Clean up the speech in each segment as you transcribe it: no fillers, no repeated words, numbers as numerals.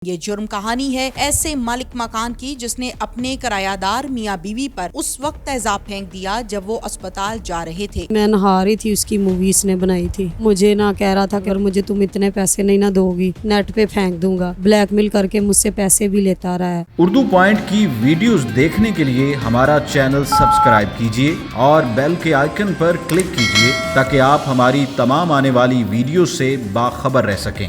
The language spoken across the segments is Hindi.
ये जुर्म कहानी है ऐसे मालिक मकान की जिसने अपने किरायादार मियां बीवी पर उस वक्त तेजाब फेंक दिया जब वो अस्पताल जा रहे थे। मैं नहा रही थी, उसकी मूवी इसने बनाई थी। मुझे ना कह रहा था कि अगर मुझे तुम इतने पैसे नहीं ना दोगी नेट पे फेंक दूंगा। ब्लैकमेल करके मुझसे पैसे भी लेता रहा है। उर्दू पॉइंट की वीडियोस देखने के लिए हमारा चैनल सब्सक्राइब कीजिए और बेल के आइकन पर क्लिक कीजिए ताकि आप हमारी तमाम आने वाली वीडियो से बाखबर रह सकें।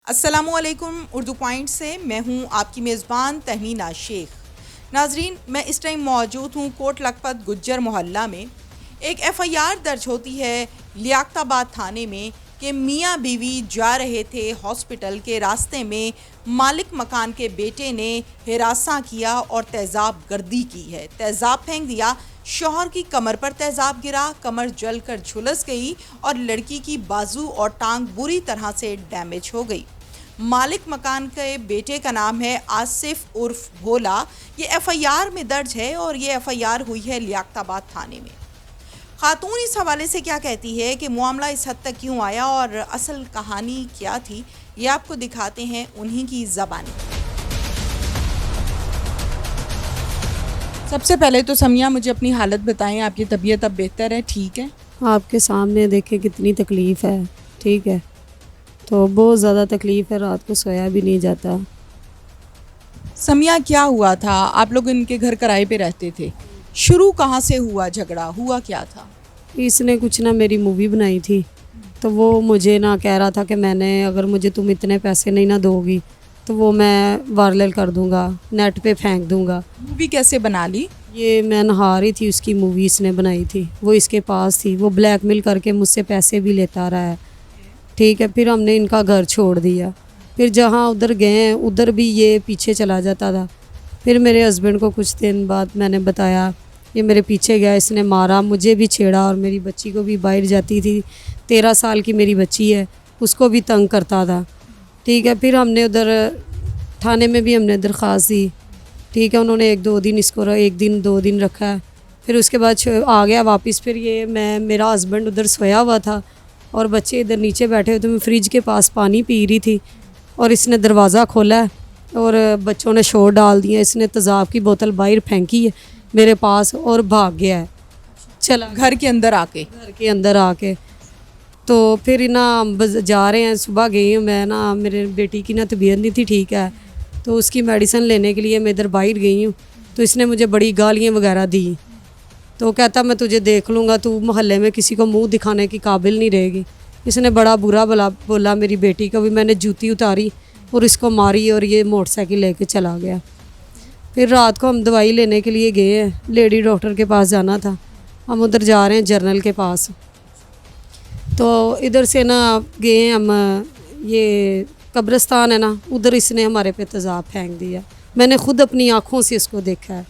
अस्सलामुअलैकुम, उर्दू पॉइंट से मैं हूं आपकी मेज़बान तहमीना शेख। नाजरीन, मैं इस टाइम मौजूद हूं कोट लखपत गुज्जर मोहल्ला में। एक FIR दर्ज होती है लियाकताबाद थाने में कि मियां बीवी जा रहे थे हॉस्पिटल के रास्ते में मालिक मकान के बेटे ने हिरासा किया और तेज़ाब गर्दी की है, तेज़ाब फेंक दिया। शौहर की कमर पर तेज़ाब गिरा, कमर जलकर झुलस गई और लड़की की बाजू और टांग बुरी तरह से डैमेज हो गई। मालिक मकान के बेटे का नाम है आसिफ उर्फ भोला। ये FIR में दर्ज है और ये FIR हुई है लियाकताबाद थाने में। खातून इस हवाले से क्या कहती है कि मामला इस हद तक क्यों आया और असल कहानी क्या थी, ये आपको दिखाते हैं उन्हीं की ज़बानी। सबसे पहले तो समिया मुझे अपनी हालत बताएं, आपकी तबीयत अब बेहतर है, ठीक है? आपके सामने देखे कितनी तकलीफ़ है, ठीक है। तो बहुत ज़्यादा तकलीफ़ है, रात को सोया भी नहीं जाता। समिया, क्या हुआ था? आप लोग इनके घर किराए पे रहते थे, शुरू कहाँ से हुआ झगड़ा, हुआ क्या था? इसने कुछ ना मेरी मूवी बनाई थी, तो वो मुझे ना कह रहा था कि मैंने अगर मुझे तुम इतने पैसे नहीं ना दोगी तो वो मैं वायरल कर दूंगा, नेट पे फेंक दूंगा। मूवी कैसे बना ली? ये मैं नहा रही थी, उसकी मूवी इसने बनाई थी, वो इसके पास थी। वो ब्लैकमेल करके मुझसे पैसे भी लेता रहा है, ठीक है। फिर हमने इनका घर छोड़ दिया। फिर जहाँ उधर गए उधर भी ये पीछे चला जाता था। फिर मेरे हस्बैंड को कुछ दिन बाद मैंने बताया, ये मेरे पीछे गया, इसने मारा, मुझे भी छेड़ा और मेरी बच्ची को भी बाहर जाती थी, 13 साल की मेरी बच्ची है, उसको भी तंग करता था, ठीक है। फिर हमने उधर थाने में भी हमने दरख्वास्त दी, ठीक है। उन्होंने 1-2 दिन इसको 1 दिन 2 दिन रखा है, फिर उसके बाद आ गया वापस। फिर ये मेरा हस्बैंड उधर सोया हुआ था और बच्चे इधर नीचे बैठे हुए थे। मैं फ्रिज के पास पानी पी रही थी और इसने दरवाज़ा खोला है और बच्चों ने शोर डाल दिया। इसने तेज़ाब की बोतल बाहर फेंकी है मेरे पास और भाग गया है, चला घर के अंदर आके। तो फिर ना जा रहे हैं, सुबह गई हूँ मैं ना, मेरे बेटी की ना तबीयत नहीं थी ठीक है, तो उसकी मेडिसिन लेने के लिए मैं इधर बाहर गई हूँ। तो इसने मुझे बड़ी गालियाँ वगैरह दी। तो कहता मैं तुझे देख लूँगा, तू मोहल्ले में किसी को मुंह दिखाने की काबिल नहीं रहेगी। इसने बड़ा बुरा बोला मेरी बेटी को भी। मैंने जूती उतारी और इसको मारी और ये मोटरसाइकिल लेके चला गया। फिर रात को हम दवाई लेने के लिए गए हैं, लेडी डॉक्टर के पास जाना था। हम उधर जा रहे हैं जर्नल के पास, तो इधर से ना गए हम, ये कब्रिस्तान है ना, उधर इसने हमारे पे तेज़ाब फेंक दिया। मैंने ख़ुद अपनी आँखों से इसको देखा है।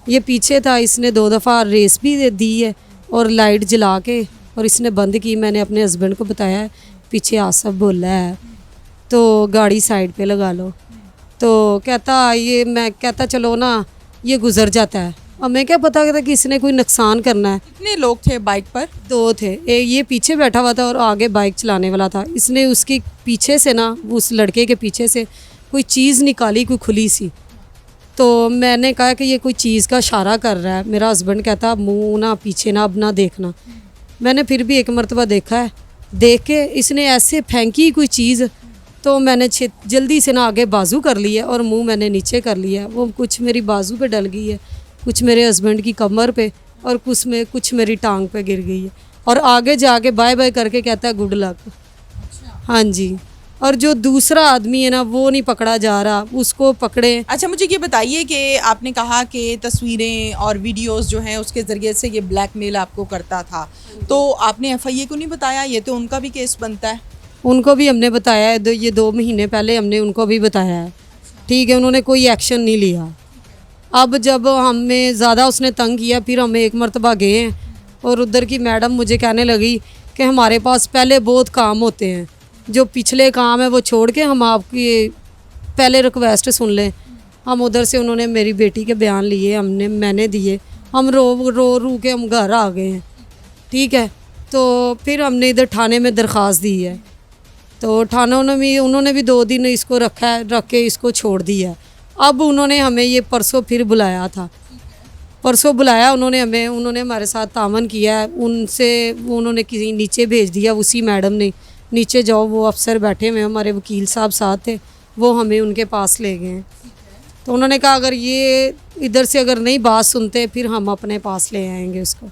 ये पीछे था, इसने 2 दफ़ा रेस भी दी है और लाइट जला के और इसने बंद की। मैंने अपने हस्बैंड को बताया है, पीछे आसफ बोला है तो गाड़ी साइड पे लगा लो। तो मैं कहता चलो ना, ये गुज़र जाता है। अब मैं क्या पता था कि इसने कोई नुकसान करना है। कितने लोग थे बाइक पर? 2 थे, ये पीछे बैठा हुआ था और आगे बाइक चलाने वाला था। इसने उसके पीछे से ना, उस लड़के के पीछे से कोई चीज़ निकाली, कोई खुली सी। तो मैंने कहा कि ये कोई चीज़ का इशारा कर रहा है। मेरा हस्बैंड कहता मुंह ना पीछे ना, अब ना देखना। मैंने फिर भी 1 मरतबा देखा है, देख के इसने ऐसे फेंकी कोई चीज़, तो मैंने जल्दी से ना आगे बाजू कर लिया और मुंह मैंने नीचे कर लिया। वो कुछ मेरी बाजू पे डल गई है, कुछ मेरे हस्बैंड की कमर पे और कुछ मेरी टांग पे गिर गई है। और आगे जाके बाय बाय करके कहता है गुड लक। हाँ जी। और जो दूसरा आदमी है ना, वो नहीं पकड़ा जा रहा, उसको पकड़े। अच्छा, मुझे ये बताइए कि आपने कहा कि तस्वीरें और वीडियोस जो हैं उसके ज़रिए से ये ब्लैकमेल आपको करता था, तो आपने FIA को नहीं बताया? ये तो उनका भी केस बनता है। उनको भी हमने बताया है, ये 2 महीने पहले हमने उनको भी बताया है, ठीक है। उन्होंने कोई एक्शन नहीं लिया। अब जब हमें ज़्यादा उसने तंग किया, फिर हम 1 मरतबा गए हैं और उधर की मैडम मुझे कहने लगी कि हमारे पास पहले बहुत काम होते हैं, जो पिछले काम है वो छोड़ के हम आपकी पहले रिक्वेस्ट सुन लें। हम उधर से, उन्होंने मेरी बेटी के बयान लिए, मैंने दिए। हम रो के हम घर आ गए हैं, ठीक है। तो फिर हमने इधर थाने में दरख्वास्त दी है तो थानों ने भी उन्होंने भी 2 दिन इसको रख के इसको छोड़ दिया। अब उन्होंने हमें ये परसों फिर बुलाया था, परसों बुलाया उन्होंने हमें, उन्होंने हमारे साथ तामन किया है। उनसे उन्होंने किसी नीचे भेज दिया, उसी मैडम ने, नीचे जाओ वो अफसर बैठे हुए हमारे वकील साहब साथ थे, वो हमें उनके पास ले गए हैं। तो उन्होंने कहा अगर ये इधर से अगर नहीं बात सुनते फिर हम अपने पास ले आएंगे उसको,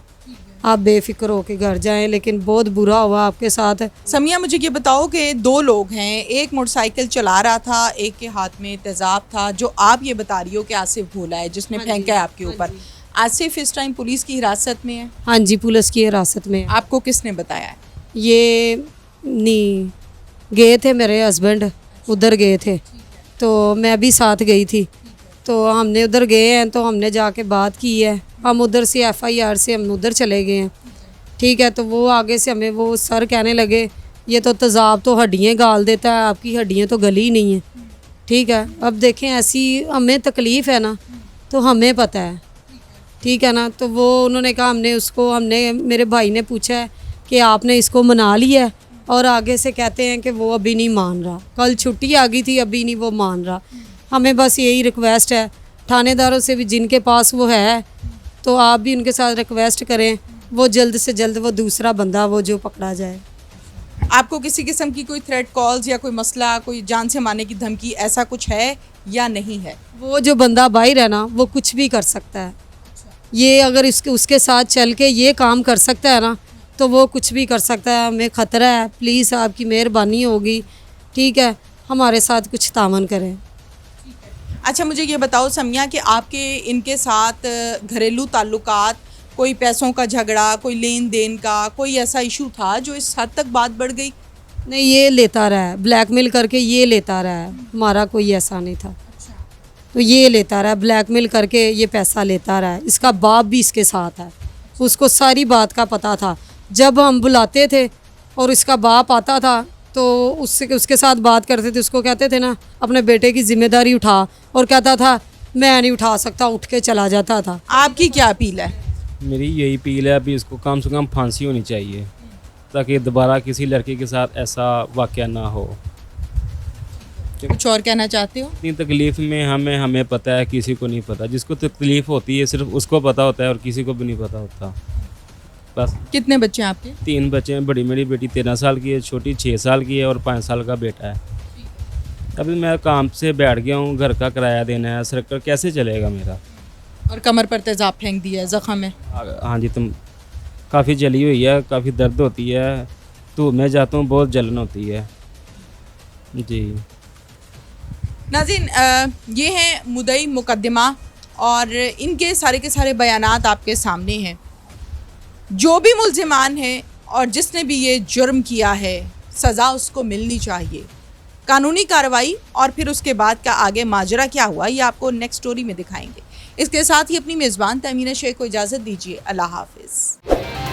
आप बेफिक्र होके घर जाएं। लेकिन बहुत बुरा हुआ आपके साथ। समिया, मुझे ये बताओ कि 2 लोग हैं, एक मोटरसाइकिल चला रहा था, एक के हाथ में तेज़ाब था, जो आप ये बता रही हो कि आसिफ भोला है जिसने फेंका है आपके ऊपर। आसिफ इस टाइम पुलिस की हिरासत में है? हाँ जी, पुलिस की हिरासत में। आपको किसने बताया है? ये नहीं गए थे मेरे हस्बैंड, उधर गए थे तो मैं भी साथ गई थी। तो हमने उधर गए हैं तो हमने जाके बात की है, हम उधर से FIR से हम उधर चले गए हैं, ठीक है। तो वो आगे से हमें वो सर कहने लगे ये तो तेज़ाब तो हड्डियाँ गाल देता है, आपकी हड्डियाँ तो गली नहीं है, ठीक है। अब देखें ऐसी हमें तकलीफ़ है ना, तो हमें पता है, ठीक है ना। तो वो उन्होंने कहा हमने मेरे भाई ने पूछा है कि आपने इसको मना लिया है, और आगे से कहते हैं कि वो अभी नहीं मान रहा, कल छुट्टी आ गई थी अभी नहीं वो मान रहा। हमें बस यही रिक्वेस्ट है थानेदारों से भी, जिनके पास वो है तो आप भी उनके साथ रिक्वेस्ट करें वो जल्द से जल्द वो दूसरा बंदा वो जो पकड़ा जाए। आपको किसी किस्म की कोई थ्रेट कॉल्स या कोई मसला, कोई जान से मारने की धमकी, ऐसा कुछ है या नहीं है? वो जो बंदा बाहर है ना वो कुछ भी कर सकता है, ये अगर उसके साथ चल के ये काम कर सकता है ना तो वो कुछ भी कर सकता है। हमें ख़तरा है, प्लीज़ आपकी मेहरबानी होगी, ठीक है, हमारे साथ कुछ तामन करें। अच्छा, मुझे ये बताओ समिया कि आपके इनके साथ घरेलू ताल्लुकात, कोई पैसों का झगड़ा, कोई लेन देन का कोई ऐसा इशू था जो इस हद तक बात बढ़ गई? नहीं, ये लेता रहा है, ब्लैकमेल करके ये लेता रहा है, हमारा कोई ऐसा नहीं था। तो ये लेता रहा है, ब्लैकमेल करके ये पैसा लेता रहा है। इसका बाप भी इसके साथ है, उसको सारी बात का पता था। जब हम बुलाते थे और इसका बाप आता था तो उसके साथ बात करते थे, उसको कहते थे ना अपने बेटे की जिम्मेदारी उठा, और कहता था मैं नहीं उठा सकता, उठ के चला जाता था। आपकी क्या अपील है? मेरी यही अपील है, अभी इसको कम से कम फांसी होनी चाहिए ताकि दोबारा किसी लड़के के साथ ऐसा वाक़या ना हो। कुछ और कहना चाहते हो? इतनी तकलीफ़ में हमें पता है, किसी को नहीं पता। जिसको तकलीफ़ होती है सिर्फ उसको पता होता है और किसी को भी नहीं पता होता। बस। कितने बच्चे हैं आपके? 3 बच्चे हैं, बड़ी मेरी बेटी 13 साल की है, छोटी 6 साल की है और 5 साल का बेटा है। अभी मैं काम से बैठ गया हूँ, घर का किराया देना है, सरकार कैसे चलेगा मेरा। और कमर पर तेज़ाब फेंक दिया है, ज़ख्म है? हाँ जी, तुम काफ़ी जली हुई है, काफ़ी दर्द होती है, तो मैं जाता हूँ बहुत जलन होती है जी। नाज़रीन, ये हैं मुद्दई मुकदमा और इनके सारे के सारे बयानात आपके सामने हैं। जो भी मुल्ज़िमान है और जिसने भी ये जुर्म किया है, सज़ा उसको मिलनी चाहिए, कानूनी कार्रवाई, और फिर उसके बाद का आगे माजरा क्या हुआ ये आपको नेक्स्ट स्टोरी में दिखाएंगे। इसके साथ ही अपनी मेज़बान तहमीना शेख को इजाज़त दीजिए। अल्लाह हाफ़िज़।